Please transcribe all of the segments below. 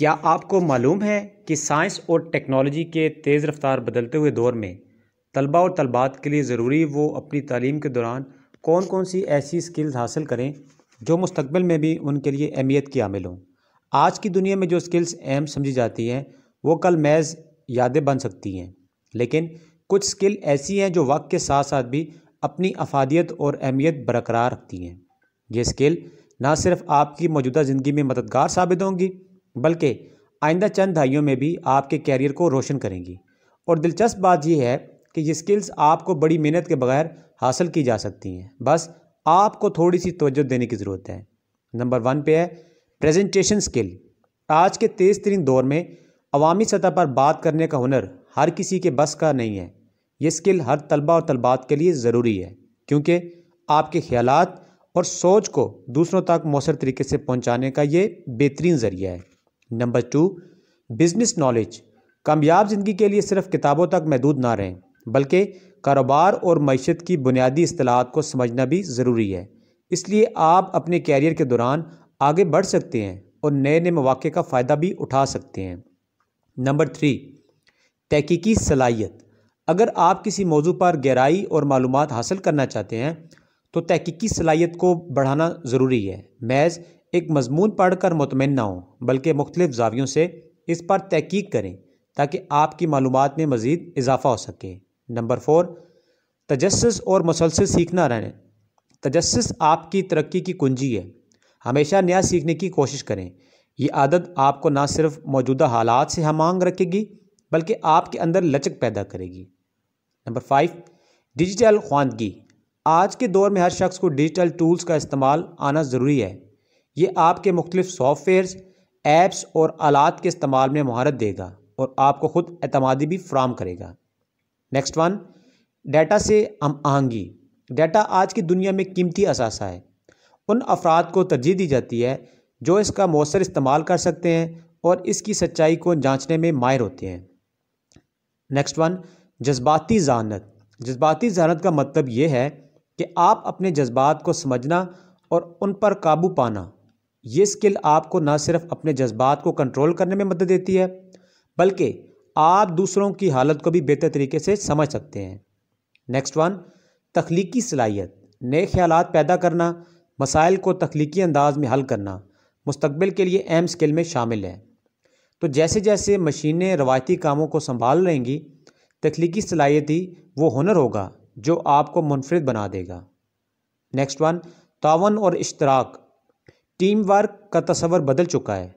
کیا آپ کو معلوم ہے کہ سائنس اور ٹیکنالوجی کے تیز رفتار بدلتے ہوئے دور میں طلباء اور طالبات کے لیے ضروری وہ اپنی تعلیم کے دوران کون کون سی ایسی اسکلز حاصل کریں جو مستقبل میں بھی ان کے لیے اہمیت کی حامل ہوں؟ آج کی دنیا میں جو اسکلز اہم سمجھی جاتی ہیں وہ کل محض یادیں بن سکتی ہیں، لیکن کچھ اسکل ایسی ہیں جو وقت کے ساتھ ساتھ بھی اپنی افادیت اور اہمیت برقرار رکھتی ہیں۔ یہ اسکل نہ صرف آپ کی موجودہ زندگی میں مددگار ثابت ہوں گی بلکہ آئندہ چند دہائیوں میں بھی آپ کے کیریئر کو روشن کریں گی، اور دلچسپ بات یہ ہے کہ یہ اسکلز آپ کو بڑی محنت کے بغیر حاصل کی جا سکتی ہیں، بس آپ کو تھوڑی سی توجہ دینے کی ضرورت ہے۔ نمبر 1 پہ ہے پریزنٹیشن اسکل۔ آج کے تیز ترین دور میں عوامی سطح پر بات کرنے کا ہنر ہر کسی کے بس کا نہیں ہے۔ یہ اسکل ہر طلبہ اور طالبات کے لیے ضروری ہے کیونکہ آپ کے خیالات اور سوچ کو دوسروں تک مؤثر طریقے سے پہنچانے کا یہ بہترین ذریعہ ہے۔ Number 2 business knowledge. کامیاب زندگی کے لیے صرف کتابوں تک محدود نہ رہیں بلکہ کاروبار اور معیشت کی بنیادی اصطلاحات کو سمجھنا بھی ضروری ہے، اس لیے آپ اپنے کیریئر کے دوران آگے بڑھ سکتے ہیں اور نئے نئے مواقع کا فائدہ بھی اٹھا سکتے ہیں۔ نمبر 3 تحقیقی صلاحیت۔ اگر آپ کسی موضوع پر گہرائی اور معلومات حاصل کرنا چاہتے ہیں تو تحقیقی صلاحیت کو بڑھانا ضروری ہے۔ محض ایک مضمون پڑھ کر مطمئن نہ ہوں بلکہ مختلف زاویوں سے اس پر تحقیق کریں تاکہ آپ کی معلومات میں مزید اضافہ ہو سکے۔ نمبر 4 تجسس اور مسلسل سیکھنا رہیں۔ تجسس آپ کی ترقی کی کنجی ہے۔ ہمیشہ نیا سیکھنے کی کوشش کریں۔ یہ عادت آپ کو نہ صرف موجودہ حالات سے ہم آہنگ رکھے گی بلکہ آپ کے اندر لچک پیدا کرے گی۔ نمبر 5 ڈیجیٹل خواندگی۔ آج کے دور میں ہر شخص کو ڈیجیٹل ٹولز کا استعمال آنا ضروری ہے۔ یہ آپ کے مختلف سافٹ ویئرز، ایپس اور آلات کے استعمال میں مہارت دے گا اور آپ کو خود اعتمادی بھی فراہم کرے گا۔ نیکسٹ 1 ڈیٹا سے ہم آہنگی۔ ڈیٹا آج کی دنیا میں قیمتی اثاثہ ہے۔ ان افراد کو ترجیح دی جاتی ہے جو اس کا مؤثر استعمال کر سکتے ہیں اور اس کی سچائی کو جانچنے میں ماہر ہوتے ہیں۔ نیکسٹ 1 جذباتی ذہانت۔ جذباتی ذہانت کا مطلب یہ ہے کہ آپ اپنے جذبات کو سمجھنا اور ان پر قابو پانا۔ یہ اسکل آپ کو نہ صرف اپنے جذبات کو کنٹرول کرنے میں مدد دیتی ہے بلکہ آپ دوسروں کی حالت کو بھی بہتر طریقے سے سمجھ سکتے ہیں۔ نیکسٹ 1 تخلیقی صلاحیت۔ نئے خیالات پیدا کرنا، مسائل کو تخلیقی انداز میں حل کرنا مستقبل کے لیے اہم اسکل میں شامل ہے۔ تو جیسے جیسے مشینیں روایتی کاموں کو سنبھال رہیں گی، تخلیقی صلاحیت ہی وہ ہنر ہوگا جو آپ کو منفرد بنا دے گا۔ نیکسٹ 1 تعاون اور اشتراک۔ ٹیم ورک کا تصور بدل چکا ہے۔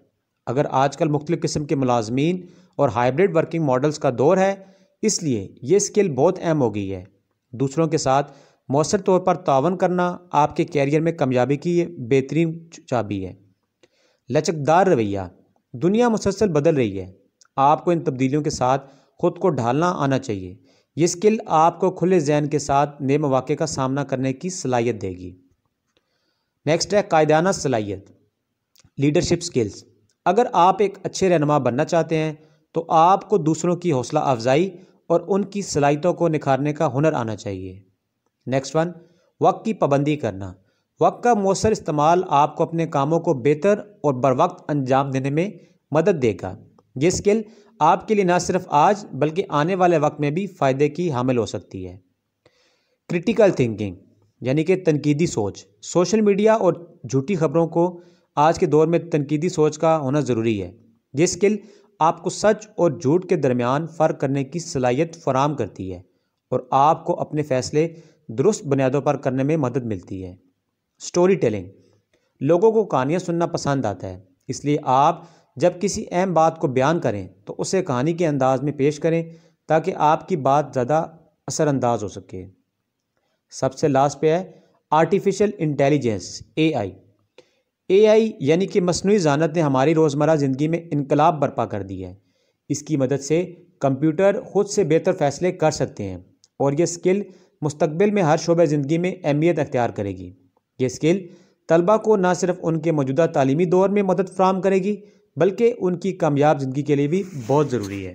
اگر آج کل مختلف قسم کے ملازمین اور ہائبرڈ ورکنگ ماڈلز کا دور ہے، اس لیے یہ اسکل بہت اہم ہو گئی ہے۔ دوسروں کے ساتھ مؤثر طور پر تعاون کرنا آپ کے کیریئر میں کامیابی کی یہ بہترین چابی ہے۔ لچکدار رویہ۔ دنیا مسلسل بدل رہی ہے، آپ کو ان تبدیلیوں کے ساتھ خود کو ڈھالنا آنا چاہیے۔ یہ اسکل آپ کو کھلے ذہن کے ساتھ نئے مواقع کا سامنا کرنے کی صلاحیت دے گی۔ نیکسٹ ہے قائدانہ صلاحیت، لیڈرشپ اسکلز۔ اگر آپ ایک اچھے رہنما بننا چاہتے ہیں تو آپ کو دوسروں کی حوصلہ افزائی اور ان کی صلاحیتوں کو نکھارنے کا ہنر آنا چاہیے۔ نیکسٹ 1 وقت کی پابندی کرنا۔ وقت کا مؤثر استعمال آپ کو اپنے کاموں کو بہتر اور بروقت انجام دینے میں مدد دے گا۔ یہ اسکل آپ کے لیے نہ صرف آج بلکہ آنے والے وقت میں بھی فائدے کی حامل ہو سکتی ہے۔ کرٹیکل تھنکنگ یعنی کہ تنقیدی سوچ۔ سوشل میڈیا اور جھوٹی خبروں کو آج کے دور میں تنقیدی سوچ کا ہونا ضروری ہے۔ یہ اسکل آپ کو سچ اور جھوٹ کے درمیان فرق کرنے کی صلاحیت فراہم کرتی ہے اور آپ کو اپنے فیصلے درست بنیادوں پر کرنے میں مدد ملتی ہے۔ Story telling. لوگوں کو کہانیاں سننا پسند آتا ہے، اس لیے آپ جب کسی اہم بات کو بیان کریں تو اسے کہانی کے انداز میں پیش کریں تاکہ آپ کی بات زیادہ اثر انداز ہو سکے۔ سب سے لاسٹ پہ ہے آرٹیفیشل انٹیلیجنس، اے آئی۔ اے آئی یعنی کہ مصنوعی ذہانت نے ہماری روزمرہ زندگی میں انقلاب برپا کر دی ہے۔ اس کی مدد سے کمپیوٹر خود سے بہتر فیصلے کر سکتے ہیں اور یہ اسکل مستقبل میں ہر شعبہ زندگی میں اہمیت اختیار کرے گی۔ یہ اسکل طلباء کو نہ صرف ان کے موجودہ تعلیمی دور میں مدد فراہم کرے گی بلکہ ان کی کامیاب زندگی کے لیے بھی بہت ضروری ہے۔